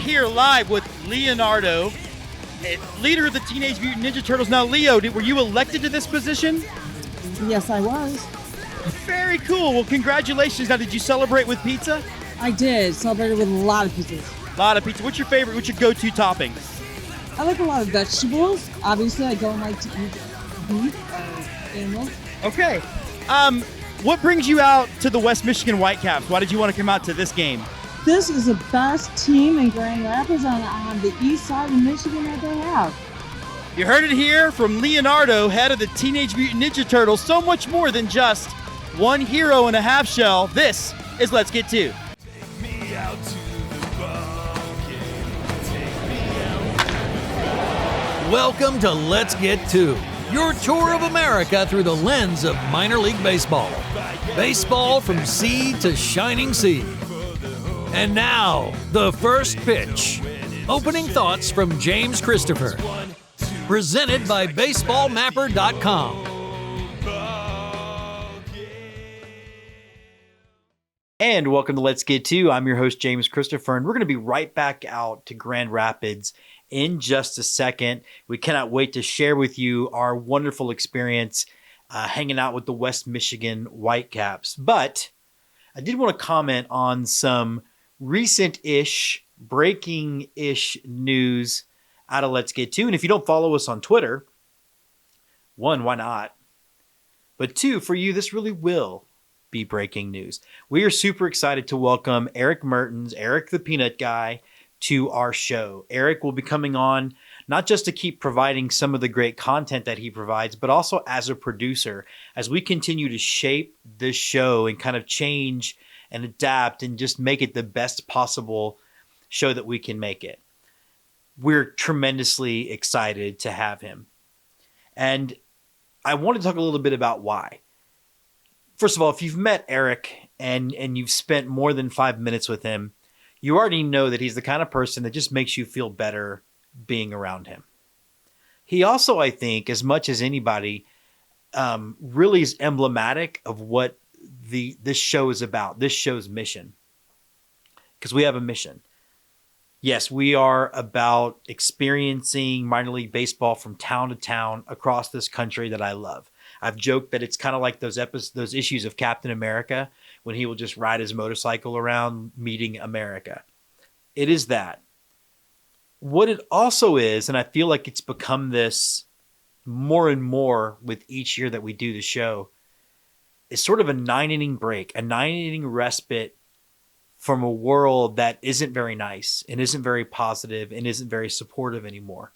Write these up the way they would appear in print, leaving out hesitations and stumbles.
here live with Leonardo, leader of the Teenage Mutant Ninja Turtles. Now, Leo, were you elected to this position? Yes, I was. Very cool. Well, congratulations. Now, did you celebrate with pizza? I did. Celebrated with a lot of pizzas. A lot of pizza. What's your favorite? What's your go-to topping? I like a lot of vegetables. Obviously, I don't like to eat beef or animals. Okay. What brings you out to the West Michigan Whitecaps? Why did you want to come out to this game? This is the best team in Grand Rapids on the east side of Michigan that they have. You heard it here from Leonardo, head of the Teenage Mutant Ninja Turtles. So much more than just one hero and a half shell. This is Let's Get To. Welcome to Let's Get To, your tour of America through the lens of minor league baseball. Baseball from sea to shining sea. And now, the first pitch. Opening thoughts from James Christopher. Presented by BaseballMapper.com. And welcome to Let's Get To. I'm your host, James Christopher, and we're going to be right back out to Grand Rapids in just a second. We cannot wait to share with you our wonderful experience hanging out with the West Michigan Whitecaps. But I did want to comment on some recent-ish, breaking-ish news out of Let's Get To. And if you don't follow us on Twitter, one, why not? But two, for you, this really will be breaking news. We are super excited to welcome Erik Mertens, Erik the Peanut Guy, to our show. Erik will be coming on not just to keep providing some of the great content that he provides, but also as a producer, as we continue to shape this show and kind of change and adapt and just make it the best possible show that we can make it. We're tremendously excited to have him. And I want to talk a little bit about why. First of all, if you've met Erik and you've spent more than 5 minutes with him, you already know that he's the kind of person that just makes you feel better being around him. He also, I think, as much as anybody, really is emblematic of what this show is about, this show's mission. Because we have a mission. Yes, we are about experiencing minor league baseball from town to town across this country that I love. I've joked that it's kind of like those issues of Captain America when he will just ride his motorcycle around meeting America. It is that. What it also is, and I feel like it's become this more and more with each year that we do the show, is sort of a 9-inning break, a 9-inning respite from a world that isn't very nice and isn't very positive and isn't very supportive anymore.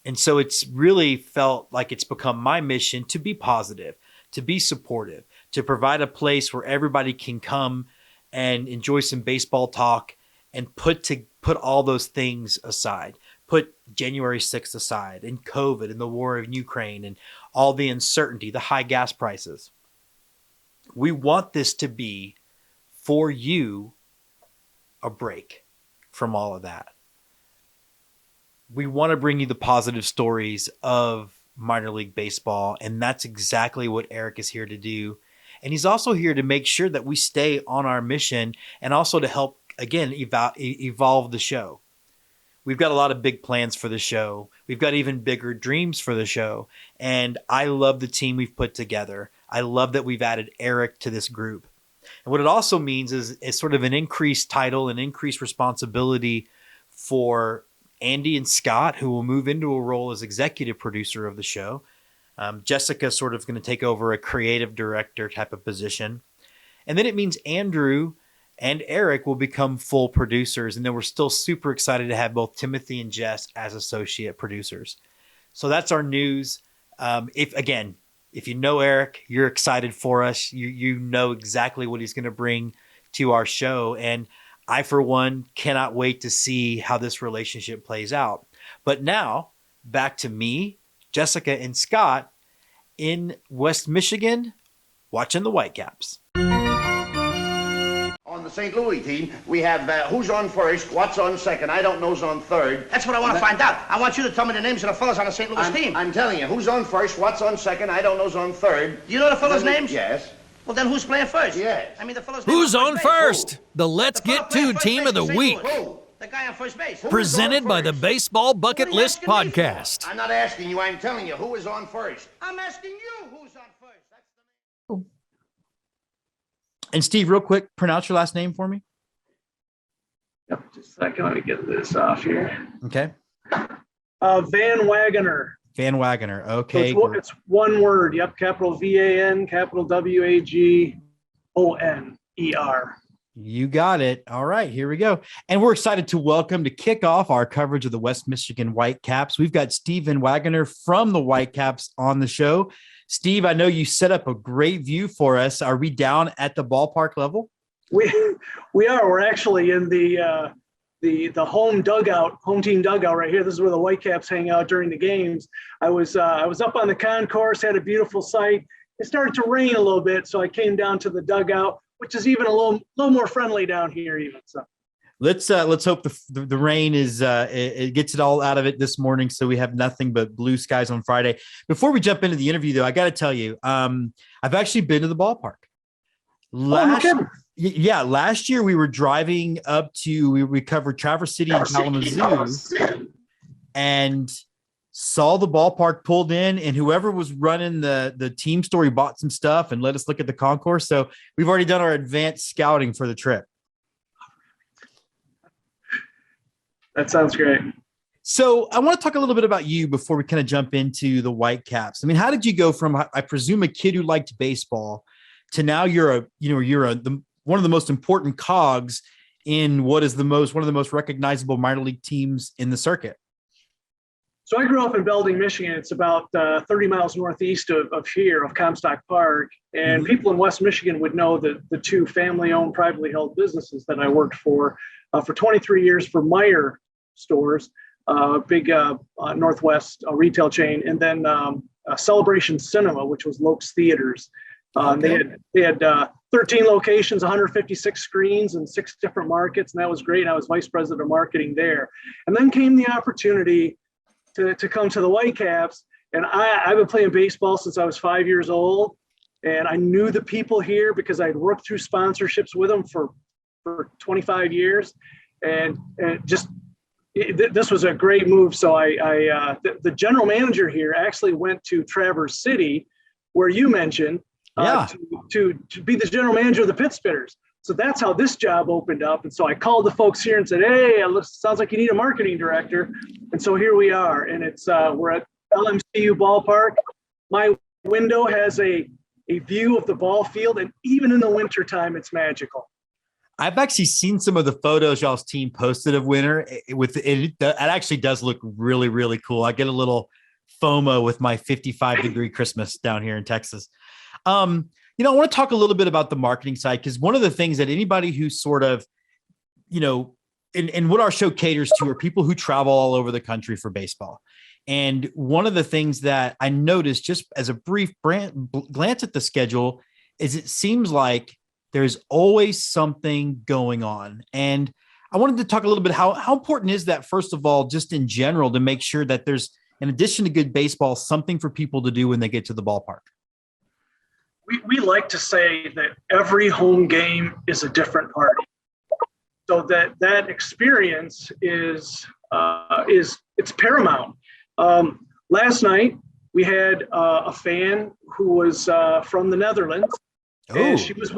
And so it's really felt like it's become my mission to be positive, to be supportive, to provide a place where everybody can come and enjoy some baseball talk and put all those things aside. Put January 6th aside and COVID and the war in Ukraine and all the uncertainty, the high gas prices. We want this to be, for you, a break from all of that. We want to bring you the positive stories of minor league baseball, and that's exactly what Erik is here to do. And he's also here to make sure that we stay on our mission and also to help, again, evolve the show. We've got a lot of big plans for the show. We've got even bigger dreams for the show. And I love the team we've put together. I love that we've added Erik to this group. And what it also means is sort of an increased title and increased responsibility for Andy and Scott, who will move into a role as executive producer of the show. Jessica sort of going to take over a creative director type of position. And then it means Andrew and Erik will become full producers. And then we're still super excited to have both Timothy and Jess as associate producers. So that's our news. If you know Erik, you're excited for us. You know exactly what he's going to bring to our show. And I, for one, cannot wait to see how this relationship plays out. But now, back to me, Jessica, and Scott in West Michigan watching the Whitecaps. On the St. Louis team, we have who's on first, what's on second, I don't know's on third. That's what I want to find out. I want you to tell me the names of the fellas on the St. Louis team. I'm telling you, who's on first, what's on second, I don't know's on third. Do you know the fellas' names? Yes. Well, then who's playing first? Yes. I mean, the fellas' Who's names on first? The Let's Get To team of the week. The guy on first base. Presented by the Baseball Bucket List Podcast. I'm not asking you, I'm telling you, who is on first? I'm asking you who's on first. That's the And Steve, real quick, pronounce your last name for me. Yep, just a second. Let me get this off here. Okay. VanWagoner. VanWagoner. Okay. So it's one word. Yep. Capital VAN, capital WAGONER. You got it. All right, here we go. And we're excited to kick off our coverage of the West Michigan Whitecaps. We've got Steve VanWagoner from the Whitecaps on the show. Steve, I know you set up a great view for us. Are we down at the ballpark level? We are. We're actually in the home team dugout right here. This is where the Whitecaps hang out during the games. I was up on the concourse, had a beautiful sight. It started to rain a little bit, so I came down to the dugout, which is even a little more friendly down here even. So let's hope the rain is it gets it all out of it this morning, so we have nothing but blue skies on Friday. Before we jump into the interview, though, I got to tell you, I've actually been to the ballpark. Last year we were driving up we covered Traverse City and Kalamazoo, and saw the ballpark pulled in, and whoever was running the team story bought some stuff and let us look at the concourse. So we've already done our advanced scouting for the trip. that sounds great. So I want to talk a little bit about you before we kind of jump into the Whitecaps. I mean, how did you go from, I presume, a kid who liked baseball to now you're one of the most important cogs in one of the most recognizable minor league teams in the circuit? So I grew up in Belding, Michigan. It's about 30 miles northeast of Comstock Park. And people in West Michigan would know the two family-owned, privately held businesses that I worked for 23 years for Meyer stores, big Northwest retail chain, and then Celebration Cinema, which was Lokes Theaters. They had 13 locations, 156 screens in 6 different markets, and that was great. And I was vice president of marketing there. And then came the opportunity to come to the Whitecaps. And I've been playing baseball since I was 5 years old. And I knew the people here because I'd worked through sponsorships with them for 25 years. And this was a great move. So the general manager here actually went to Traverse City, where you mentioned, to be the general manager of the Pit Spitters. So that's how this job opened up. And so I called the folks here and said, hey, it sounds like you need a marketing director. And so here we are. And we're at LMCU Ballpark. My window has a view of the ball field. And even in the wintertime, it's magical. I've actually seen some of the photos y'all's team posted of winter. It actually does look really, really cool. I get a little FOMO with my 55-degree Christmas down here in Texas. I want to talk a little bit about the marketing side, because one of the things that anybody who sort of, and what our show caters to are people who travel all over the country for baseball. And one of the things that I noticed just as a brief glance at the schedule is it seems like there's always something going on. And I wanted to talk a little bit how important is that, first of all, just in general, to make sure that there's, in addition to good baseball, something for people to do when they get to the ballpark. We like to say that every home game is a different party. So that experience is it's paramount. Last night we had a fan who was from the Netherlands. And she was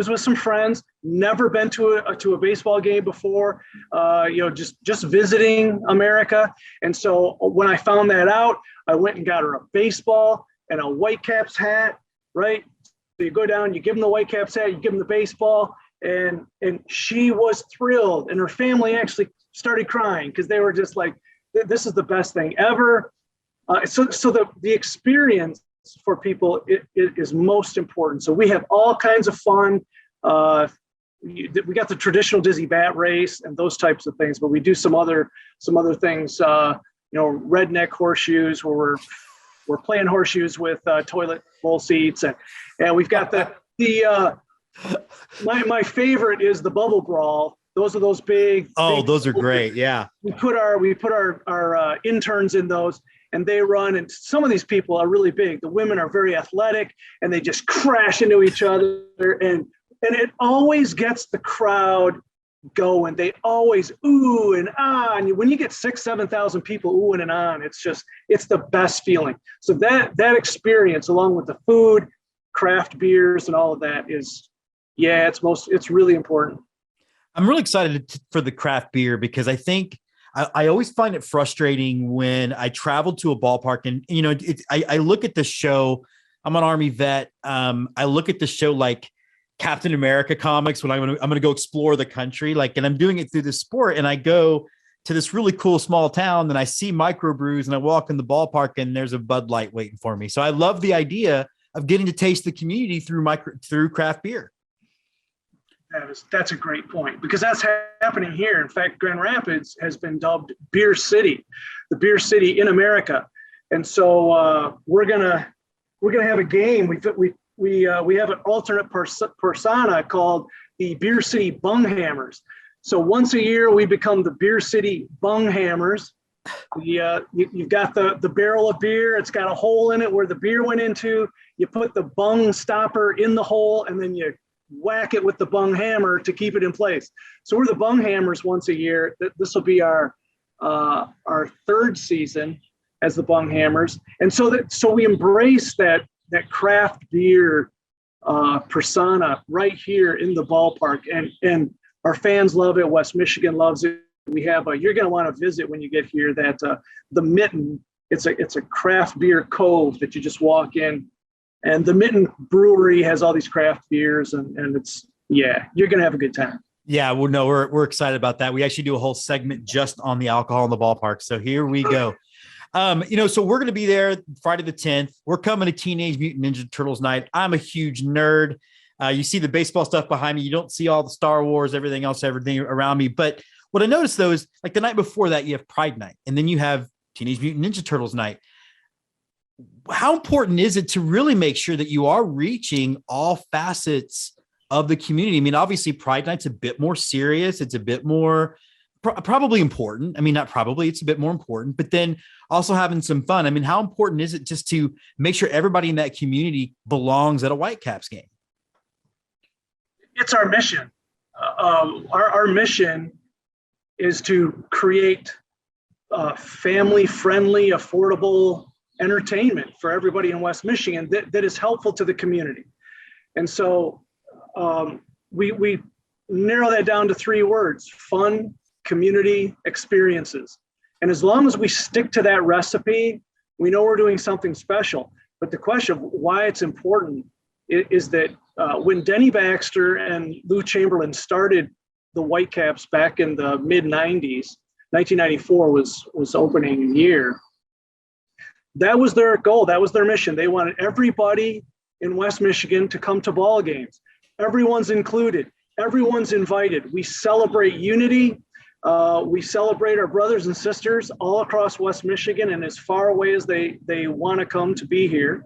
with some friends, never been to a baseball game before, just visiting America. And so when I found that out, I went and got her a baseball and a Whitecaps hat, right? So you go down, you give them the Whitecaps hat, you give them the baseball, and she was thrilled. And her family actually started crying because they were just like, this is the best thing ever. So the experience for people is most important. So we have all kinds of fun. We got the traditional Dizzy Bat race and those types of things, but we do some other things. Redneck horseshoes, where we're playing horseshoes with toilet bowl seats, and we've got my favorite is the bubble brawl. Those are those big. Oh, those are great. Yeah. We put our interns in those, and they run, and some of these people are really big. The women are very athletic, and they just crash into each other, and it always gets the crowd go, and they always ooh and ah. And when you get 7,000 people oohing and on, it's the best feeling. So that experience, along with the food, craft beers, and all of that it's really important. I'm really excited for the craft beer because I think I always find it frustrating when I travel to a ballpark and, I look at the show. I'm an Army vet. I look at the show like Captain America comics when I'm going to go explore the country, and I'm doing it through the sport. And I go to this really cool small town and I see microbrews and I walk in the ballpark and there's a Bud Light waiting for me. So I love the idea of getting to taste the community through craft beer. That's a great point, because that's happening here. In fact, Grand Rapids has been dubbed Beer City, the beer city in America. And so we're gonna have a game. We have an alternate persona called the Beer City Bunghammers. So once a year we become the Beer City Bunghammers. You've got the barrel of beer. It's got a hole in it where the beer went into. You put the bung stopper in the hole and then you whack it with the bung hammer to keep it in place. So we're the Bunghammers once a year. This will be our third season as the Bunghammers. And so we embrace that craft beer persona right here in the ballpark, and our fans love it. West Michigan loves it. We have you're going to want to visit when you get here, that the Mitten. It's a craft beer cove that you just walk in, and the Mitten Brewery has all these craft beers, and it's you're going to have a good time. Yeah, well, no, we're excited about that. We actually do a whole segment just on the alcohol in the ballpark. So here we go. So we're going to be there Friday the 10th. We're coming to Teenage Mutant Ninja Turtles night. I'm a huge nerd. You see the baseball stuff behind me. You don't see all the Star Wars, everything around me. But what I noticed, though, is like the night before that, you have Pride Night, and then you have Teenage Mutant Ninja Turtles night. How important is it to really make sure that you are reaching all facets of the community? I mean, obviously, Pride Night's a bit more serious. It's a bit more probably important. I mean, not probably, it's a bit more important, but then also having some fun. I mean, how important is it just to make sure everybody in that community belongs at a Whitecaps game? It's our mission. Our mission is to create family-friendly, affordable entertainment for everybody in West Michigan that is helpful to the community. And so we narrow that down to 3 words: fun, community, experiences. And as long as we stick to that recipe, we know we're doing something special. But the question of why it's important is that when Denny Baxter and Lou Chamberlain started the Whitecaps back in the mid-90s, 1994 was opening year, that was their goal. That was their mission. They wanted everybody in West Michigan to come to ball games. Everyone's included. Everyone's invited. We celebrate unity. We celebrate our brothers and sisters all across West Michigan and as far away as they want to come to be here.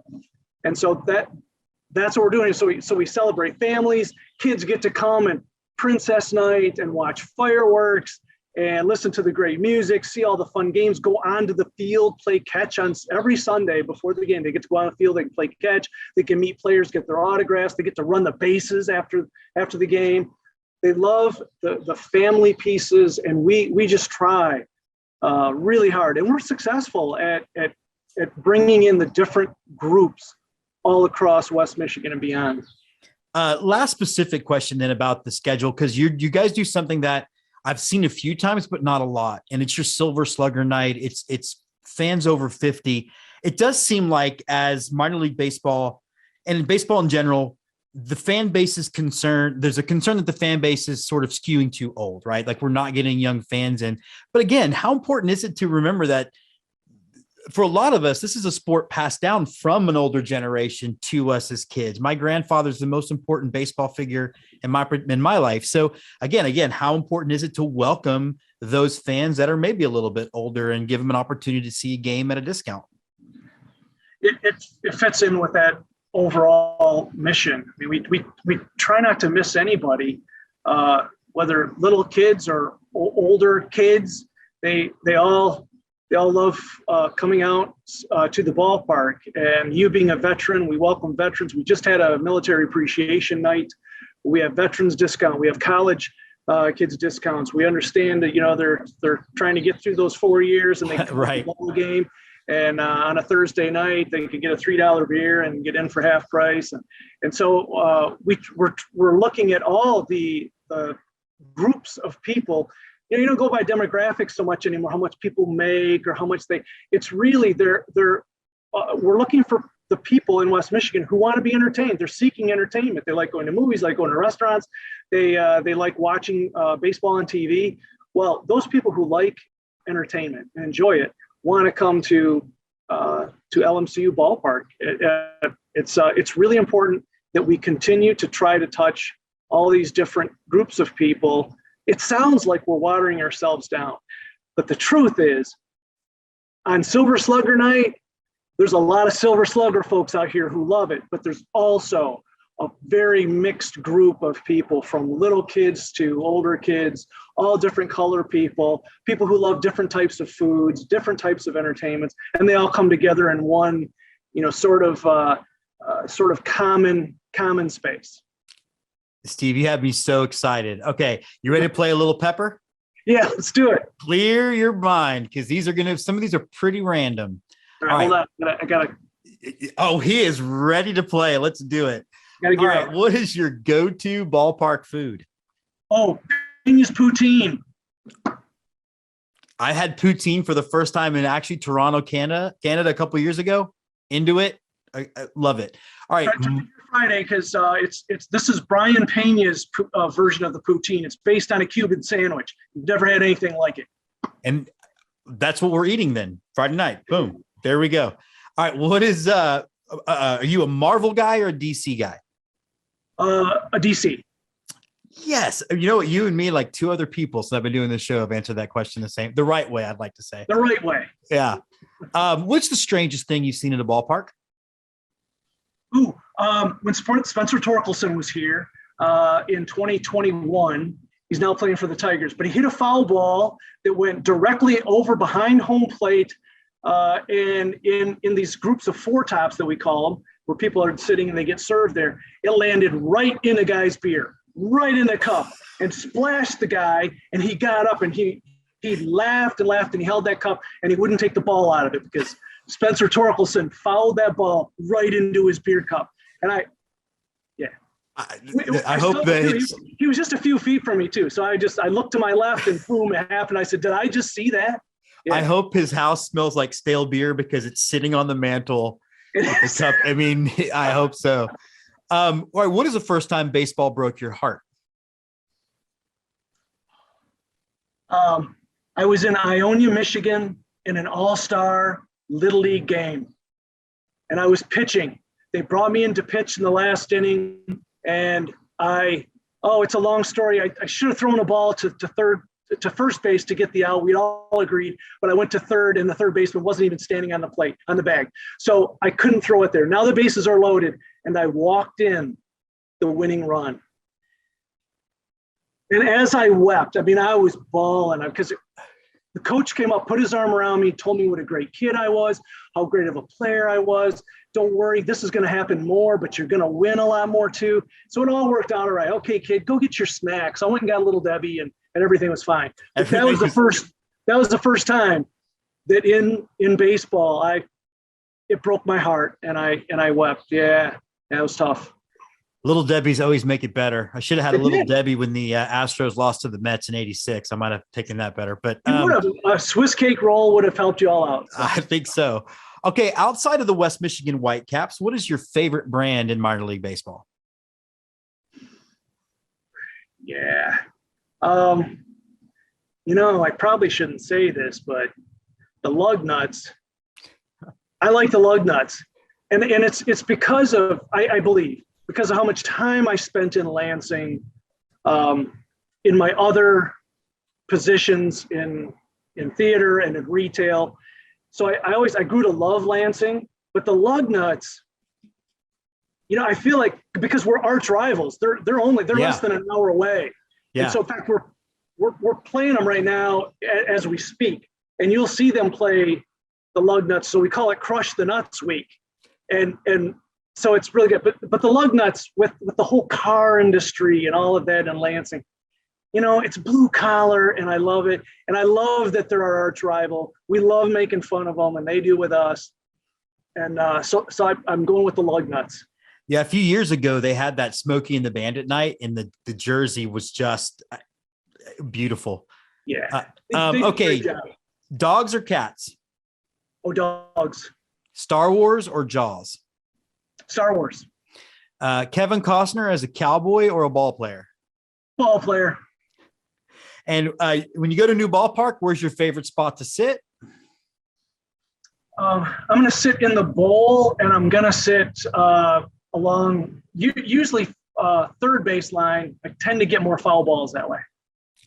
And so that's what we're doing. So we celebrate families. Kids get to come and Princess Night and watch fireworks and listen to the great music, see all the fun games, go onto the field, play catch on every Sunday before the game. They get to go on the field, they can play catch, they can meet players, get their autographs, they get to run the bases after the game. They love the family pieces, and we just try really hard, and we're successful at bringing in the different groups all across West Michigan and beyond. Last specific question then about the schedule, because you guys do something that I've seen a few times, but not a lot. And it's your Silver Slugger night. It's fans over 50. It does seem like, as minor league baseball and baseball in general, the fan base is concerned. There's a concern that the fan base is sort of skewing too old, right? Like we're not getting young fans in. But again, how important is it to remember that for a lot of us, this is a sport passed down from an older generation to us as kids. My grandfather's the most important baseball figure in my life. So again, how important is it to welcome those fans that are maybe a little bit older and give them an opportunity to see a game at a discount? It fits in with that overall mission. I mean, we try not to miss anybody, whether little kids or older kids. They all love coming out to the ballpark. And you being a veteran, we welcome veterans. We just had a military appreciation night. We have veterans discount. We have college kids discounts. We understand that, they're trying to get through those 4 years and they come Right. to the bowl game. And on a Thursday night, they could get a $3 beer and get in for half price. And so we're looking at all the groups of people. You don't go by demographics so much anymore, how much people make or how much it's really, we're looking for the people in West Michigan who want to be entertained. They're seeking entertainment. They like going to movies, like going to restaurants. They like watching baseball on TV. Well, those people who like entertainment and enjoy it want to come to LMCU Ballpark. It's really important that we continue to try to touch all these different groups of people. It sounds like we're watering ourselves down, but the truth is, on Silver Slugger night, there's a lot of Silver Slugger folks out here who love it, but there's also a very mixed group of people, from little kids to older kids, all different color people who love different types of foods, different types of entertainments, and they all come together in one, sort of common space. Steve, you have me so excited. Okay, you ready to play a little pepper? Yeah, let's do it. Clear your mind, because some of these are pretty random. All right, hold on. I gotta. Oh, he is ready to play. Let's do it. Gotta get All right, out. what is your go-to ballpark food? Oh, genius poutine. I had poutine for the first time in actually Toronto, Canada a couple of years ago. Into it. I love it. All right. Friday, because this is Brian Pena's version of the poutine. It's based on a Cuban sandwich. You've never had anything like it. And that's what we're eating then. Friday night. Boom. There we go. All right. What is are you a Marvel guy or a DC guy? A DC. Yes. You know what? You and me, like two other people, so I've been doing this show, have answered that question the right way, I'd like to say. The right way. Yeah. What's the strangest thing you've seen at a ballpark? When Spencer Torkelson was here in 2021, he's now playing for the Tigers, but he hit a foul ball that went directly over behind home plate, and in these groups of four tops that we call them, where people are sitting and they get served there, it landed right in a guy's beer, right in the cup, and splashed the guy, and he got up and he laughed and laughed, and he held that cup, and he wouldn't take the ball out of it because Spencer Torkelson fouled that ball right into his beer cup. And I hope that he was just a few feet from me too. So I looked to my left and boom, it happened. I said, did I just see that? Yeah. I hope his house smells like stale beer because it's sitting on the mantle. The cup. I mean, I hope so. All right, what is the first time baseball broke your heart? I was in Ionia, Michigan in an all-star Little League game, and I was pitching. They brought me in to pitch in the last inning, and it's a long story. I should have thrown a ball to first base to get the out. We all agreed, but I went to third, and the third baseman wasn't even standing on the bag. So I couldn't throw it there. Now the bases are loaded, and I walked in the winning run. And as I wept, I mean, I was bawling because the coach came up, put his arm around me, told me what a great kid I was, how great of a player I was. Don't worry, this is going to happen more, but you're going to win a lot more too. So it all worked out all right. Okay, kid, go get your snacks. I went and got a Little Debbie, and everything was fine. But that was the first time that in baseball, it broke my heart, and I wept. Yeah, that was tough. Little Debbie's always make it better. I should have had a Little Debbie when the Astros lost to the Mets in '86. I might have taken that better, but a Swiss cake roll would have helped you all out. I think so. Okay, outside of the West Michigan Whitecaps, what is your favorite brand in minor league baseball? Yeah. I probably shouldn't say this, but the lug nuts. I like the lug nuts. And it's because of, I believe, because of how much time I spent in Lansing, in my other positions in theater and in retail. So I grew to love Lansing, but the lug nuts, I feel like because we're arch rivals, they're less than an hour away. Yeah. And so in fact, we're playing them right now as we speak, and you'll see them play the lug nuts. So we call it Crush the Nuts Week. And so it's really good. But the lug nuts with the whole car industry and all of that in Lansing, it's blue collar, and I love it. And I love that they're our arch rival. We love making fun of them, and they do with us. And so I'm going with the lug nuts. Yeah, a few years ago, they had that Smokey and the Bandit night, and the jersey was just beautiful. Yeah. Okay, dogs or cats? Oh, dogs. Star Wars or Jaws? Star Wars. Kevin Costner as a cowboy or a ball player? Ball player. And when you go to a new ballpark, where's your favorite spot to sit? I'm going to sit in the bowl, and I'm going to sit along usually third baseline. I tend to get more foul balls that way.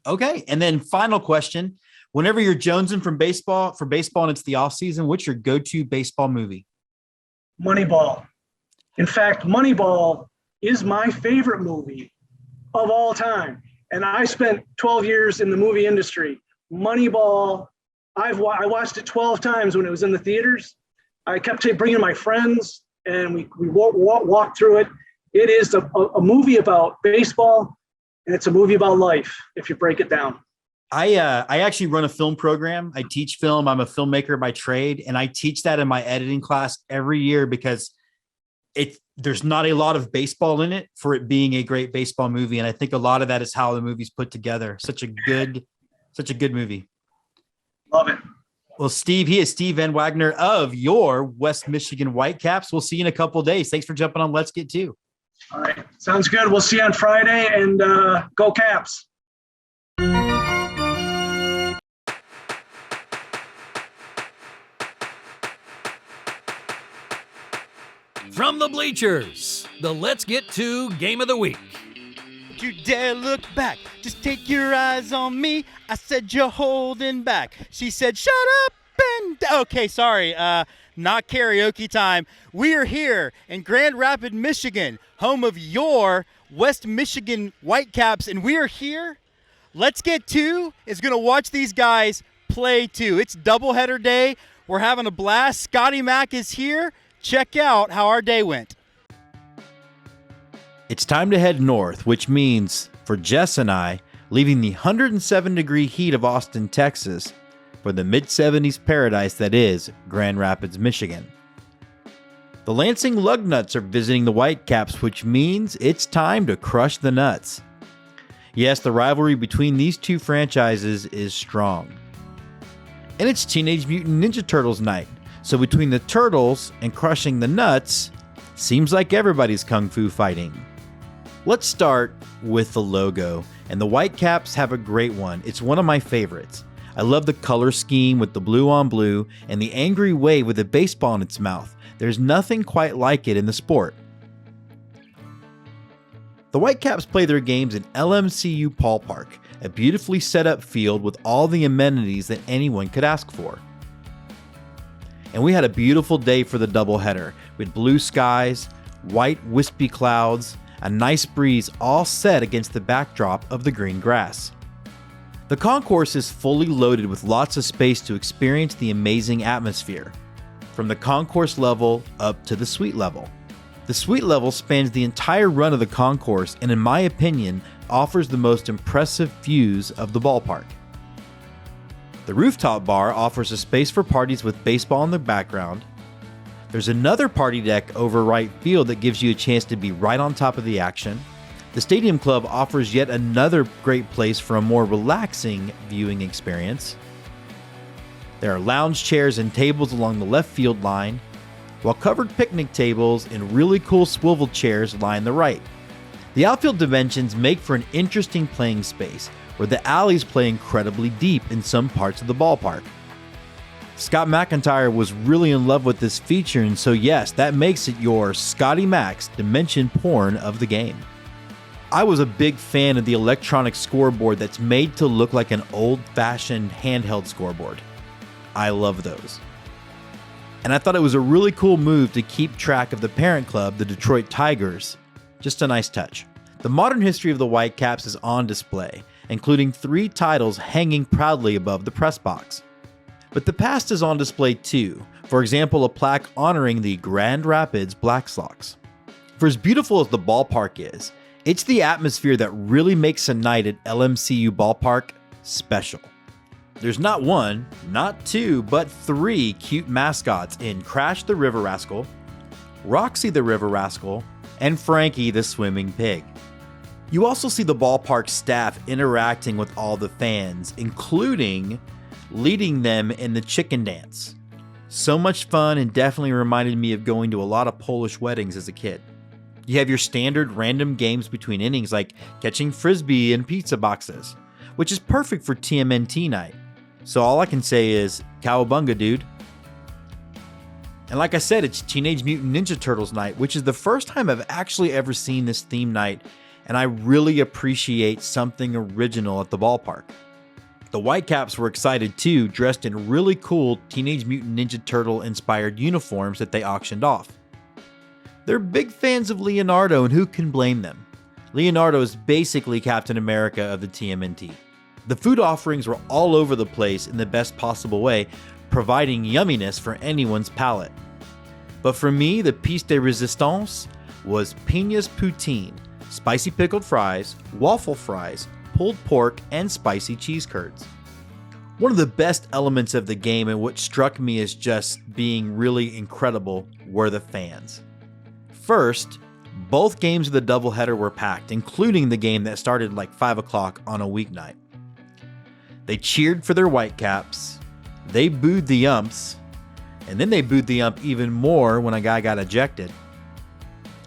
Okay. And then final question. Whenever you're jonesing for baseball and it's the off season, what's your go-to baseball movie? Moneyball. In fact, Moneyball is my favorite movie of all time. And I spent 12 years in the movie industry. Moneyball, I watched it 12 times when it was in the theaters. I kept bringing my friends, and we walked through it. It is a movie about baseball, and it's a movie about life, if you break it down. I actually run a film program. I teach film. I'm a filmmaker by trade, and I teach that in my editing class every year because there's not a lot of baseball in it for it being a great baseball movie. And I think a lot of that is how the movie's put together. Such a good movie. Love it. Well, Steve, he is Steve VanWagoner of your West Michigan Whitecaps. We'll see you in a couple of days. Thanks for jumping on Let's Get To. All right. Sounds good. We'll see you on Friday, and go Caps. From the bleachers, the Let's Get To Game of the Week. Don't you dare look back. Just take your eyes on me. I said you're holding back. She said, shut up and... Okay, sorry. Not karaoke time. We are here in Grand Rapids, Michigan, home of your West Michigan Whitecaps, and we are here. Let's Get To is going to watch these guys play too. It's doubleheader day. We're having a blast. Scotty Mack is here. Check out how our day went. It's time to head north, which means for Jess and I, leaving the 107-degree heat of Austin, Texas, for the mid-70s paradise that is Grand Rapids, Michigan. The Lansing Lugnuts are visiting the Whitecaps, which means it's time to crush the nuts. Yes, the rivalry between these two franchises is strong. And it's Teenage Mutant Ninja Turtles night. So between the Turtles and crushing the nuts, seems like everybody's kung fu fighting. Let's start with the logo, and the Whitecaps have a great one. It's one of my favorites. I love the color scheme with the blue on blue and the angry wave with a baseball in its mouth. There's nothing quite like it in the sport. The Whitecaps play their games in LMCU Ballpark, a beautifully set up field with all the amenities that anyone could ask for. And we had a beautiful day for the doubleheader with blue skies, white wispy clouds, a nice breeze all set against the backdrop of the green grass. The concourse is fully loaded with lots of space to experience the amazing atmosphere, from the concourse level up to the suite level. The suite level spans the entire run of the concourse and, in my opinion, offers the most impressive views of the ballpark. The rooftop bar offers a space for parties with baseball in the background. There's another party deck over right field that gives you a chance to be right on top of the action. The Stadium Club offers yet another great place for a more relaxing viewing experience. There are lounge chairs and tables along the left field line, while covered picnic tables and really cool swivel chairs line the right. The outfield dimensions make for an interesting playing space, where the alleys play incredibly deep in some parts of the ballpark. Scott McEntire was really in love with this feature, and so yes, that makes it your Scotty Mac's dimension porn of the game. I was a big fan of the electronic scoreboard that's made to look like an old-fashioned handheld scoreboard. I love those. And I thought it was a really cool move to keep track of the parent club, the Detroit Tigers. Just a nice touch. The modern history of the Whitecaps is on display, including 3 titles hanging proudly above the press box. But the past is on display too. For example, a plaque honoring the Grand Rapids Black Sox. For as beautiful as the ballpark is, It's the atmosphere that really makes a night at LMCU Ballpark special. There's not one, not two, but three cute mascots in Crash the River Rascal, Roxy the River Rascal, and Frankie the Swimming Pig. You also see the ballpark staff interacting with all the fans, including leading them in the chicken dance. So much fun, and definitely reminded me of going to a lot of Polish weddings as a kid. You have your standard random games between innings like catching frisbee and pizza boxes, which is perfect for TMNT night. So all I can say is, cowabunga, dude. And like I said, it's Teenage Mutant Ninja Turtles night, which is the first time I've actually ever seen this theme night, and I really appreciate something original at the ballpark. The Whitecaps were excited too, dressed in really cool Teenage Mutant Ninja Turtle inspired uniforms that they auctioned off. They're big fans of Leonardo, and who can blame them? Leonardo is basically Captain America of the TMNT. The food offerings were all over the place in the best possible way, providing yumminess for anyone's palate. But for me, the piece de resistance was piñas poutine, spicy pickled fries, waffle fries, pulled pork, and spicy cheese curds. One of the best elements of the game, and what struck me as just being really incredible, were the fans. First, both games of the doubleheader were packed, including the game that started like 5 o'clock on a weeknight. They cheered for their Whitecaps, they booed the umps, and then they booed the ump even more when a guy got ejected.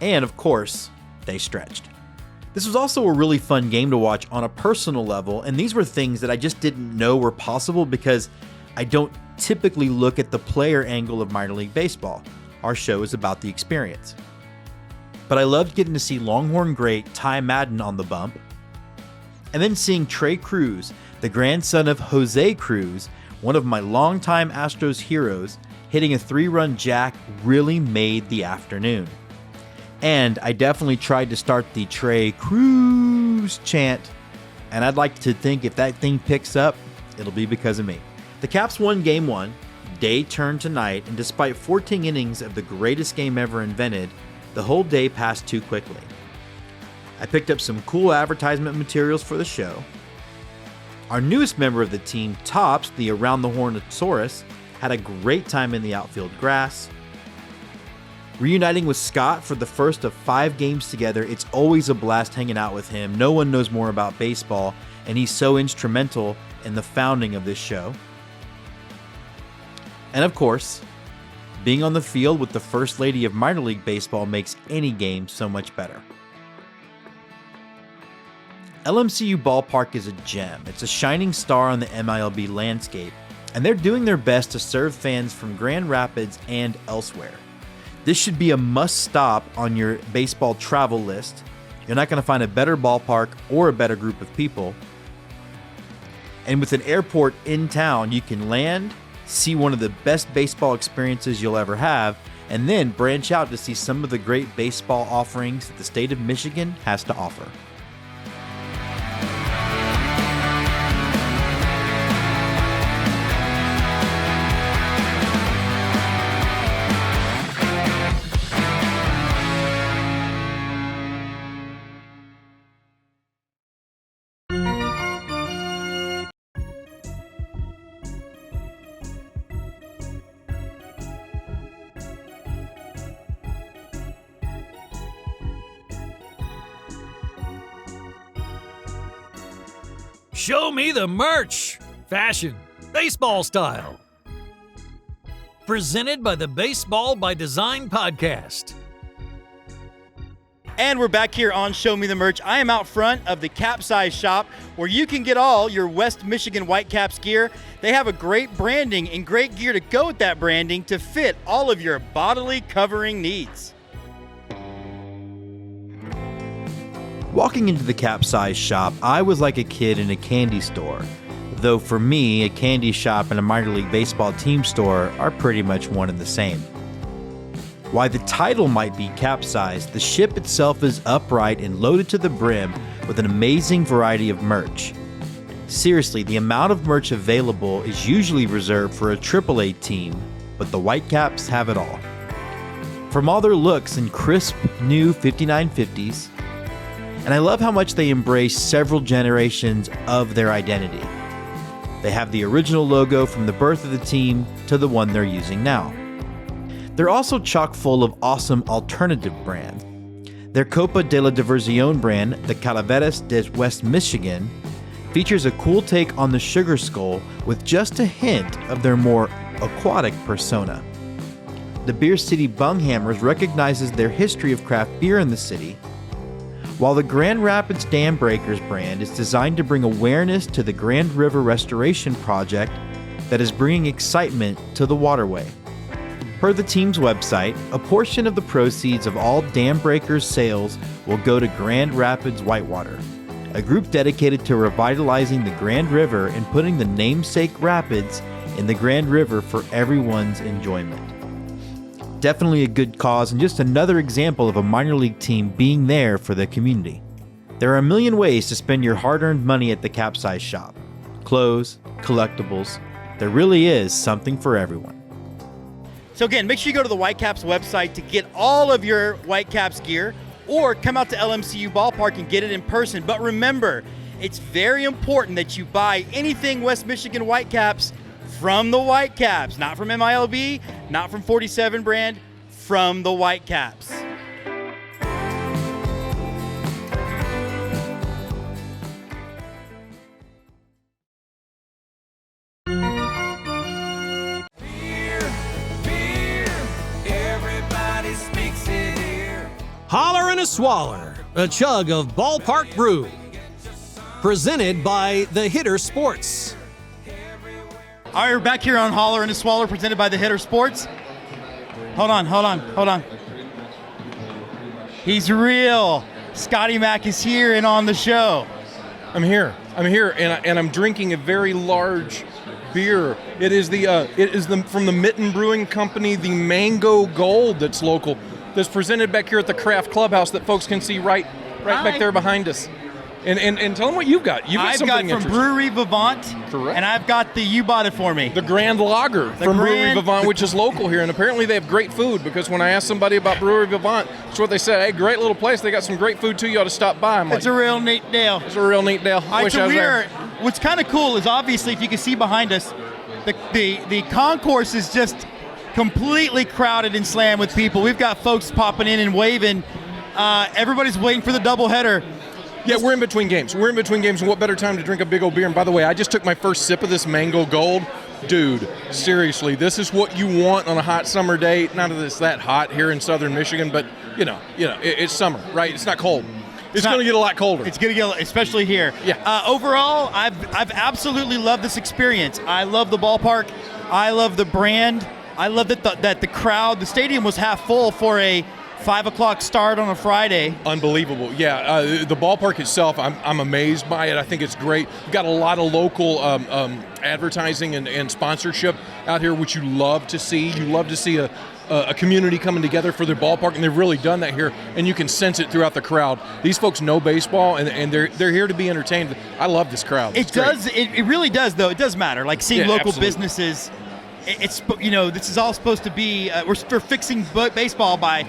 And of course, they stretched. This was also a really fun game to watch on a personal level, and these were things that I just didn't know were possible because I don't typically look at the player angle of minor league baseball. Our show is about the experience. But I loved getting to see Longhorn great Ty Madden on the bump, and then seeing Trey Cruz, the grandson of Jose Cruz, one of my longtime Astros heroes, hitting a 3-run jack really made the afternoon. And I definitely tried to start the Trey Cruz chant, and I'd like to think if that thing picks up, it'll be because of me. The Caps won Game 1, day turned to night, and despite 14 innings of the greatest game ever invented, the whole day passed too quickly. I picked up some cool advertisement materials for the show. Our newest member of the team, Tops, the Around the Hornosaurus, had a great time in the outfield grass. Reuniting with Scott for the first of 5 games together, it's always a blast hanging out with him. No one knows more about baseball, and he's so instrumental in the founding of this show. And of course, being on the field with the First Lady of minor league baseball makes any game so much better. LMCU Ballpark is a gem. It's a shining star on the MILB landscape, and they're doing their best to serve fans from Grand Rapids and elsewhere. This should be a must-stop on your baseball travel list. You're not going to find a better ballpark or a better group of people. And with an airport in town, you can land, see one of the best baseball experiences you'll ever have, and then branch out to see some of the great baseball offerings that the state of Michigan has to offer. Show me the merch! Fashion, baseball style. Presented by the Baseball by Design podcast. And we're back here on Show Me the Merch. I am out front of the Capsize shop where you can get all your West Michigan Whitecaps gear. They have a great branding and great gear to go with that branding to fit all of your bodily covering needs. Walking into the Capsize shop, I was like a kid in a candy store. Though for me, a candy shop and a minor league baseball team store are pretty much one and the same. Why the title might be Capsize, the ship itself is upright and loaded to the brim with an amazing variety of merch. Seriously, the amount of merch available is usually reserved for a AAA team, but the Whitecaps have it all. From all their looks in crisp, new 5950s, And I love how much they embrace several generations of their identity. They have the original logo from the birth of the team to the one they're using now. They're also chock full of awesome alternative brands. Their Copa de la Diversión brand, the Calaveras de West Michigan, features a cool take on the Sugar Skull with just a hint of their more aquatic persona. The Beer City Bunghammers recognizes their history of craft beer in the city, while the Grand Rapids Dam Breakers brand is designed to bring awareness to the Grand River Restoration Project that is bringing excitement to the waterway. Per the team's website, a portion of the proceeds of all Dam Breakers sales will go to Grand Rapids Whitewater, a group dedicated to revitalizing the Grand River and putting the namesake rapids in the Grand River for everyone's enjoyment. Definitely a good cause and just another example of a minor league team being there for the community. There are a million ways to spend your hard-earned money at the Capsize shop. Clothes, collectibles, there really is something for everyone. So again, make sure you go to the Whitecaps website to get all of your Whitecaps gear, or come out to LMCU Ballpark and get it in person. But remember, it's very important that you buy anything West Michigan Whitecaps from the Whitecaps, not from MILB, not from 47 brand, from the Whitecaps. Holler and a Swaller, a chug of Ballpark Brew. Presented by The Hitter Sports. All right, we're back here on Holler and a Swaller, presented by The Hitter Sports. Hold on. He's real. Scotty Mac is here and on the show. I'm here, and I'm drinking a very large beer. It is from the Mitten Brewing Company, the Mango Gold that's local. That's presented back here at the Craft Clubhouse that folks can see right back there behind us. And tell them what you've got. I've got from Brewery Vivant, correct, and I've got you bought it for me. The Grand Lager from Brewery Vivant, which is local here, and apparently they have great food, because when I asked somebody about Brewery Vivant, that's what they said. Hey, great little place. They got some great food too. You ought to stop by. It's a real neat deal. It's a real neat deal. All right, so what's kind of cool is, obviously, if you can see behind us, the concourse is just completely crowded and slammed with people. We've got folks popping in and waving. Everybody's waiting for the doubleheader. Yeah, we're in between games. And what better time to drink a big old beer? And by the way, I just took my first sip of this Mango Gold. Dude, seriously, this is what you want on a hot summer day. Not that it's that hot here in southern Michigan, but it's summer, right? It's not cold. It's going to get a lot colder. It's going to get, especially here. Yeah. Overall, I've absolutely loved this experience. I love the ballpark. I love the brand. I love that the crowd, the stadium was half full for a 5 o'clock start on a Friday. Unbelievable. Yeah, the ballpark itself, I'm amazed by it. I think it's great. You've got a lot of local advertising and sponsorship out here, which you love to see. You love to see a community coming together for their ballpark, and they've really done that here, and you can sense it throughout the crowd. These folks know baseball, and they're here to be entertained. I love this crowd. It really does, though. It does matter. Like seeing local businesses. It's this is all supposed to be we're fixing baseball by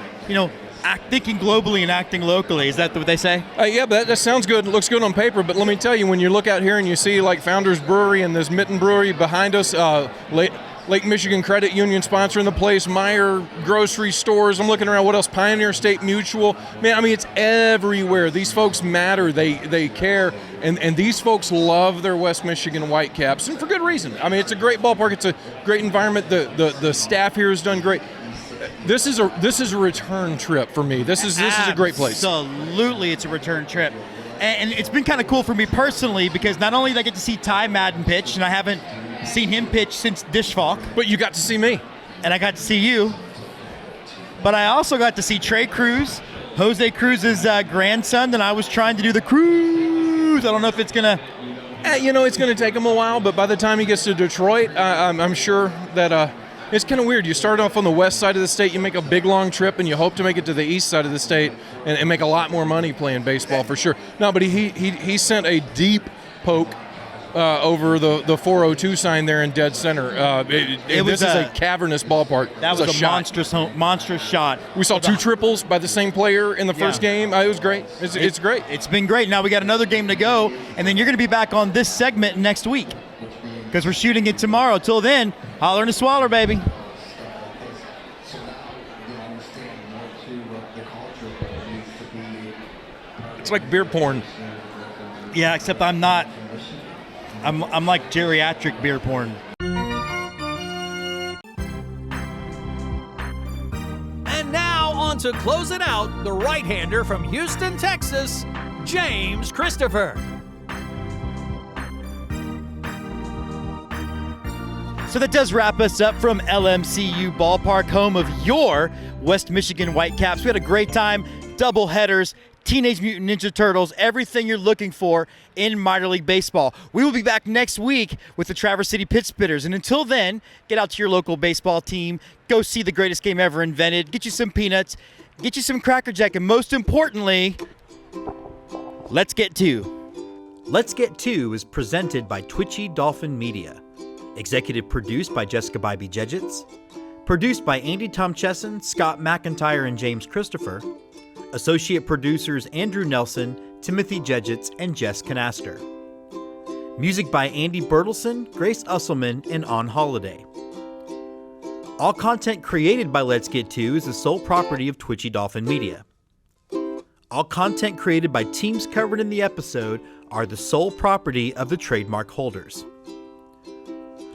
thinking globally and acting locally. Is that what they say? Yeah, but that sounds good. It looks good on paper. But let me tell you, when you look out here and you see like Founders Brewery and this Mitten Brewery behind us, Lake Michigan Credit Union sponsoring the place, Meyer grocery stores. I'm looking around. What else? Pioneer State Mutual. Man, I mean, it's everywhere. These folks matter. They care. And these folks love their West Michigan Whitecaps, and for good reason. I mean, it's a great ballpark. It's a great environment. The staff here has done great. This is a return trip for me. This is a great place. Absolutely, it's a return trip. And it's been kind of cool for me personally, because not only did I get to see Ty Madden pitch, and I haven't seen him pitch since Dishfalk. But you got to see me. And I got to see you. But I also got to see Trey Cruz, Jose Cruz's grandson, and I was trying to do the Cruz. I don't know if it's going to... it's going to take him a while, but by the time he gets to Detroit, I'm sure that... It's kind of weird. You start off on the west side of the state, you make a big, long trip, and you hope to make it to the east side of the state and make a lot more money playing baseball for sure. No, but he sent a deep poke over the 402 sign there in dead center. This is a cavernous ballpark. That was a monstrous shot. We saw 2 triples by the same player in the first game. It was great. It's great. It's been great. Now we got another game to go, and then you're going to be back on this segment next week because we're shooting it tomorrow. Till then, holler and a swaller, baby. It's like beer porn. Yeah, except I'm not. I'm like geriatric beer porn. And now on to close it out, the right-hander from Houston, Texas, James Christopher. So that does wrap us up from LMCU Ballpark, home of your West Michigan Whitecaps. We had a great time, double headers, Teenage Mutant Ninja Turtles, everything you're looking for in minor league baseball. We will be back next week with the Traverse City Pit Spitters. And until then, get out to your local baseball team, go see the greatest game ever invented, get you some peanuts, get you some Cracker Jack, and most importantly, let's get to. Let's Get To is presented by Twitchy Dolphin Media. Executive produced by Jessica Bybee-Jedgetts. Produced by Andy Tomcheson, Scott McEntire, and James Christopher. Associate producers Andrew Nelson, Timothy Jedgetts, and Jess Canaster. Music by Andy Bertelson, Grace Usselman, and On Holiday. All content created by Let's Get To is the sole property of Twitchy Dolphin Media. All content created by teams covered in the episode are the sole property of the trademark holders.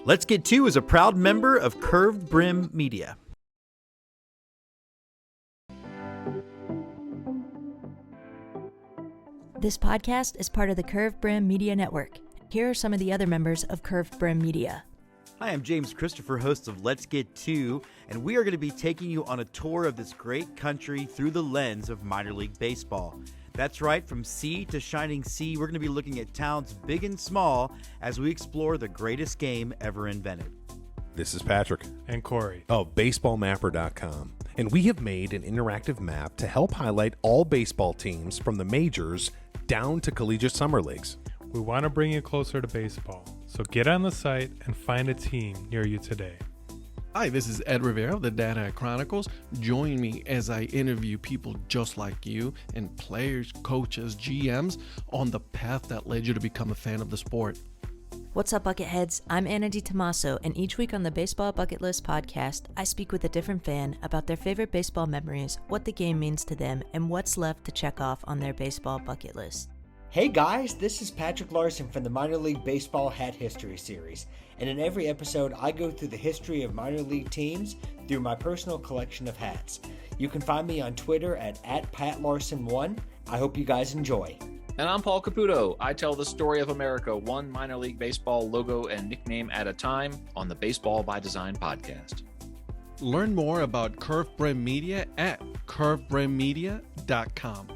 Let's Get To is a proud member of Curved Brim Media. This podcast is part of the Curved Brim Media Network. Here are some of the other members of Curved Brim Media. Hi, I'm James Christopher, host of Let's Get To, and we are going to be taking you on a tour of this great country through the lens of minor league baseball. That's right, from sea to shining sea, we're going to be looking at towns big and small as we explore the greatest game ever invented. This is Patrick and Corey of BaseballMapper.com, and we have made an interactive map to help highlight all baseball teams from the majors down to collegiate summer leagues. We want to bring you closer to baseball, so get on the site and find a team near you today. Hi, this is Ed Rivera of the Data Chronicles. Join me as I interview people just like you and players, coaches, GMs on the path that led you to become a fan of the sport. What's up, Bucketheads? I'm Anna DiTomaso, and each week on the Baseball Bucket List podcast, I speak with a different fan about their favorite baseball memories, what the game means to them, and what's left to check off on their baseball bucket list. Hey guys, this is Patrick Larson from the Minor League Baseball Hat History Series, and in every episode I go through the history of minor league teams through my personal collection of hats. You can find me on Twitter at @PatLarson1. I hope you guys enjoy. And I'm Paul Caputo. I tell the story of America one minor league baseball logo and nickname at a time on the Baseball by Design podcast. Learn more about Curved Brim Media at curvedbrimmedia.com.